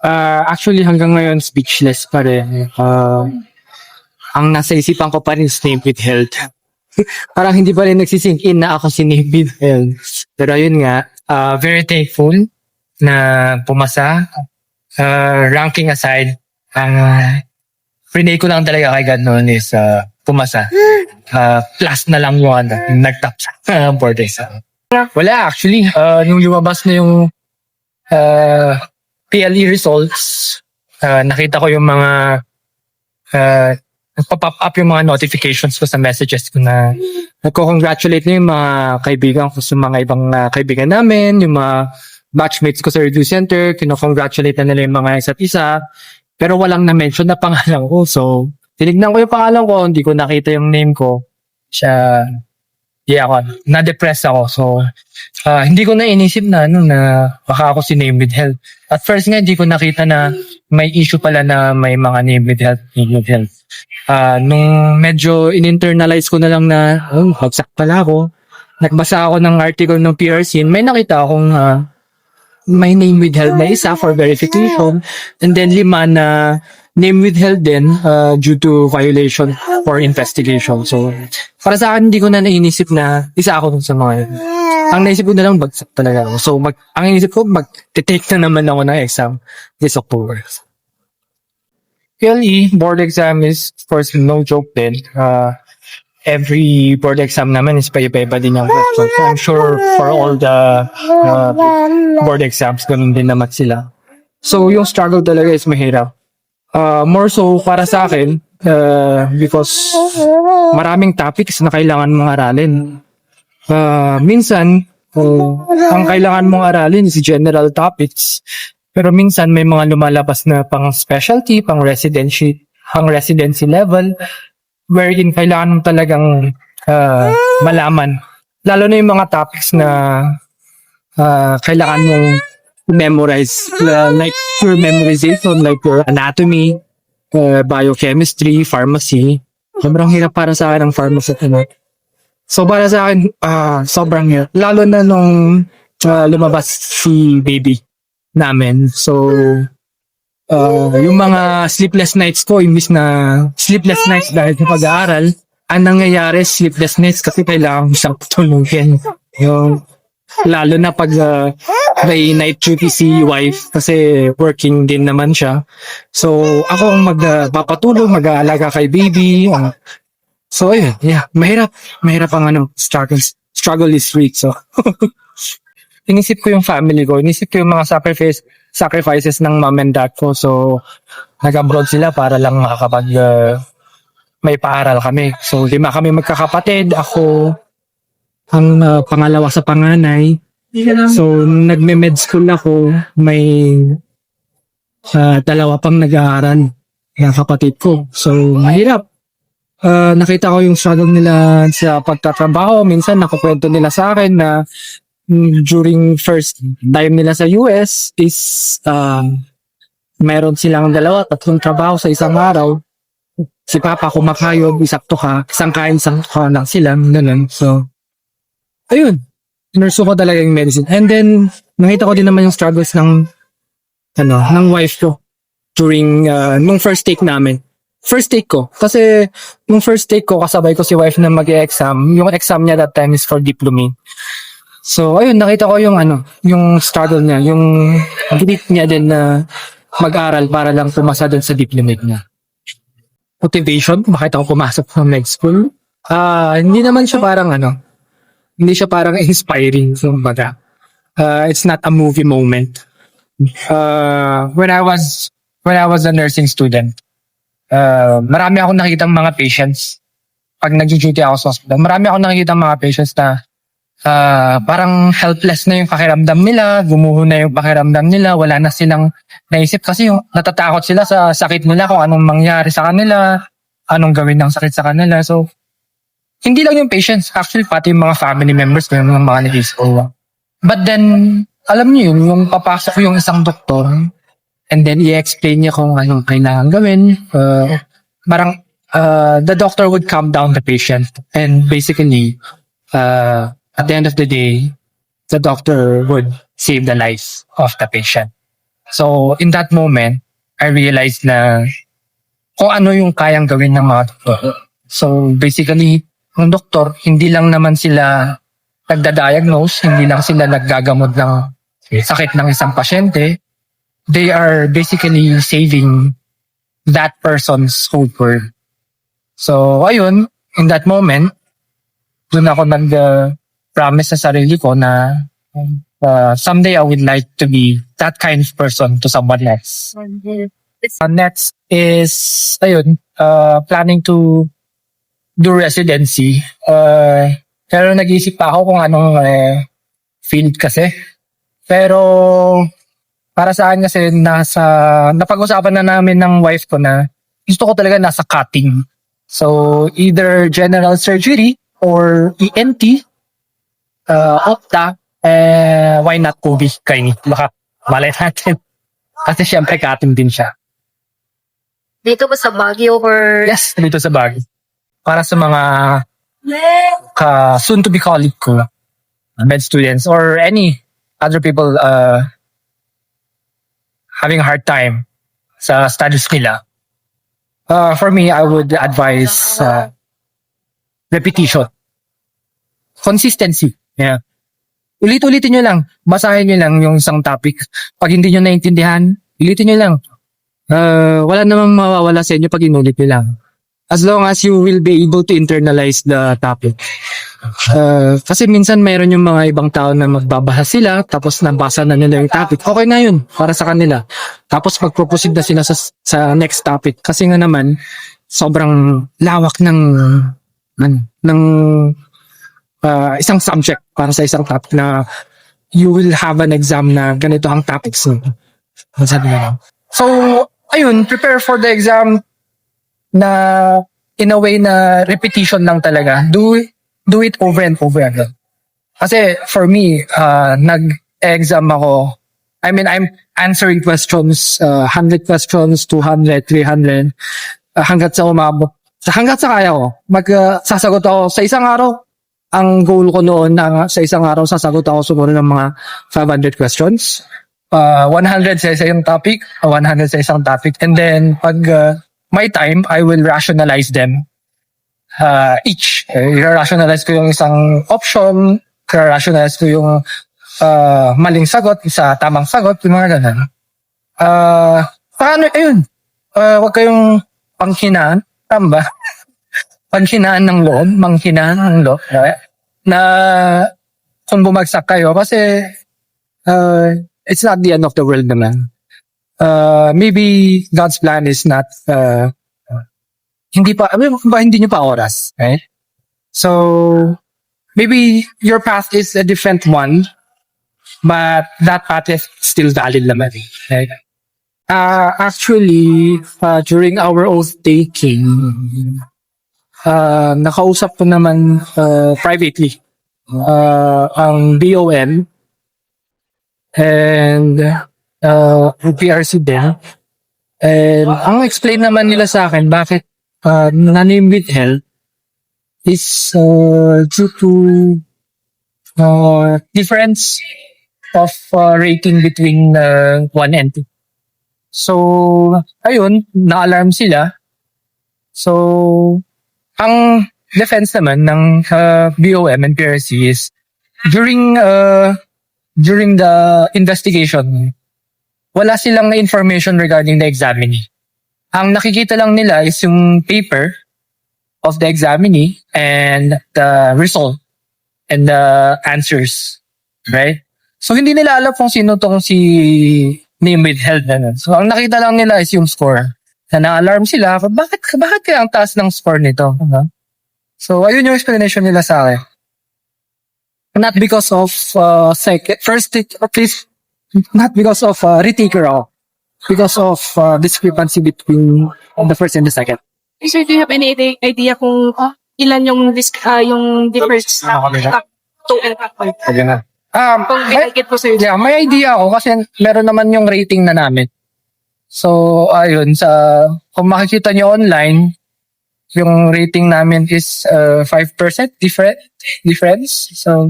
Actually, hanggang ngayon, speechless pa rin. Ang nasa isipan ko pa rin is name with health. Parang hindi pa rin nagsisink in na ako si name with health. Pero yun nga, very thankful na pumasa. Ranking aside, ang prinay ko lang talaga kay God noon is pumasa. Plus na lang yung nag-top sa board exam. Wala actually, nung lumabas na yung PLE results, nakita ko yung mga nagpa-pop up yung mga notifications ko sa messages ko na nagko-congratulate na yung mga kaibigan ko sa mga ibang kaibigan namin, yung mga batchmates ko sa review center, kino-congratulate na nila yung mga isa't isa, pero walang na-mention na pangalan ko. So, tinignan ko yung pangalan ko, hindi ko nakita yung name ko. Na-depress ako. So, hindi ko na inisip na baka ako si name with health. At first nga, hindi ko nakita na may issue pala na may mga name with health. Nung medyo in-internalize ko na lang na, bagsak pala ako. Nagbasa ako ng article ng PRC, may nakita akong may name with health na isa for verification. And then 5 na name withheld din due to violation for investigation. So, para sa akin, hindi ko na nainisip na isa ako dun sa mga yun. Ang naisip ko na lang, bagsak talaga ako. So, ang inisip ko, mag-take na naman ako ng exam this October. PLE, board exam is, of course, no joke din. Every board exam naman is paiba-iba din yung questions. So, I'm sure for all the board exams, ganun din naman sila. So, yung struggle talaga is mahirap. More so para sa akin because maraming topics na kailangan mong aralin. Minsan, ang kailangan mong aralin is general topics. Pero minsan may mga lumalabas na pang specialty, pang residency level wherein kailangan mong talagang malaman. Lalo na yung mga topics na kailangan mong memorize, like your memorization, like your anatomy, biochemistry, pharmacy. Sobrang hirap para sa akin ang pharmacy. So para sa akin, sobrang hirap. Lalo na nung lumabas si baby namin. So, yung mga sleepless nights ko, imbis na sleepless nights dahil sa pag-aaral, ang nangyayari sleepless nights kasi kailangan siyang tutulungin. Yung lalo na pag may night duty si wife kasi working din naman siya. So, ako ang magpapatulong, mag-aalaga kay baby. So, ayun, yeah, mahirap ang struggle is real. So, inisip ko yung family ko, inisip ko yung mga sacrifices ng mom and dad ko. So, nag-abroad sila para lang makakapag may paaral kami. So, 5 kami magkakapatid. Ako ang pangalawa sa panganay. So, nagme-med school ako. May 2 pang nag-aaral ng kapatid ko. So, mahirap. Nakita ko yung struggle nila sa pagtatrabaho. Minsan, nakukwento nila sa akin na during first time nila sa US is meron silang 2-3 trabaho sa isang araw. Si Papa kumakayod, isang kain, isang lang sila. Ganun. So, ayun. Nurse ko talaga yung medicine. And then, nakita ko din naman yung struggles ng wife ko during nung first take namin. First take ko. Kasi, nung first take ko, kasabay ko si wife na mag-e-exam. Yung exam niya that time is for diploma. So, ayun, nakita ko yung struggle niya, yung grit niya din na mag-aral para lang pumasa dun sa diploma niya. Motivation, bakit ako pumasok sa med school? Hindi naman siya parang hindi siya parang inspiring. So, it's not a movie moment. When I was a nursing student, marami akong nakitang mga patients. Pag nag-duty ako sa hospital, marami akong nakitang mga patients na parang helpless na yung pakiramdam nila, gumuho na yung pakiramdam nila, wala na silang naisip kasi yung natatakot sila sa sakit nila kung anong mangyari sa kanila, anong gawin ng sakit sa kanila. So, hindi lang yung patients, actually pati yung mga family members ko, yung mga nag-isko. But then, alam niyo yun, yung papasok yung isang doktor and then i-explain niya kung anong kailangan gawin. The doctor would calm down the patient and basically, at the end of the day, the doctor would save the life of the patient. So, in that moment, I realized na kung ano yung kayang gawin ng mga doktor. So, basically, ang doktor, hindi lang naman sila nagda-diagnose, hindi lang sila naggagamot ng sakit ng isang pasyente. They are basically saving that person's whole world. So, ayun, in that moment, doon ako nag-promise sa sarili ko na someday I would like to be that kind of person to someone else. Next is, ayun, planning to do residency. Pero nag-iisip pa ako kung anong field kasi. Pero para sa akin kasi napag-usapan na namin ng wife ko na gusto ko talaga nasa cutting. So either general surgery or ENT, opta, why not COVID kaini? Baka malay natin. Kasi syempre cutting din siya. Dito ba sa Baguio or... Yes, dito sa Baguio. Para sa mga soon to be colleague ko, med students or any other people having a hard time sa studies nila. For me, I would advise repetition. Consistency. Yeah. Ulit-ulitin nyo lang. Basahin nyo lang yung isang topic. Pag hindi nyo naintindihan, ulitin nyo lang. Wala namang mawawala sa inyo pag inulit nyo lang. As long as you will be able to internalize the topic. Kasi minsan mayroon yung mga ibang tao na magbabasa sila, tapos nabasa na nila yung topic. Okay na yun para sa kanila. Tapos mag-proceed na sila sa next topic. Kasi nga naman, sobrang lawak ng isang subject para sa isang topic na you will have an exam na ganito ang topics. So, ayun, prepare for the exam na in a way na repetition lang talaga. Do it over and over again. Kasi for me, nag-exam ako. I mean, I'm answering questions, 100 questions, 200, 300, hanggat sa umabot. Hanggat sa kaya ko. Sasagot ako sa isang araw. Ang goal ko noon na sa isang araw, sasagot ako siguro ng mga 500 questions. 100 sa isang topic, 100 sa isang topic. And then, pag my time, I will rationalize them each. I-rationalize ko yung isang option, i-rationalize ko yung maling sagot, isa tamang sagot, yung mga ganun. Paano, ayun, huwag kayong panghinaan, tamba? Panghinaan ng loob, manghinaan ng loob, na kung bumagsak kayo, kasi it's not the end of the world naman. Maybe God's plan is not hindi nyo pa oras, right? So maybe your path is a different one, but that path is still valid naman, right? Actually, during our oath taking, nakausap ko naman privately ang BOM and PRC din. And ang explain naman nila sa akin bakit na-name with health is due to difference of rating between 1 and 2. So, ayun, na-alarm sila. So, ang defense naman ng BOM and PRC is during the investigation, wala silang information regarding the examinee. Ang nakikita lang nila is yung paper of the examinee and the result and the answers, right? So hindi nila alam kung sino tong si name with health na. So ang nakita lang nila is yung score. Na na-alarm sila, bakit kaya ang taas ng score nito? So ayun yung explanation nila sa akin. Not because of not because of retaker, because of discrepancy between the first and the second. Sir, do you have any idea kung ilan yung difference na 2 and 1? Okay na. Kung binagit po sir. Yeah, may idea ako kasi meron naman yung rating na namin. So, ayun, kung makikita nyo online, yung rating namin is 5% difference. So,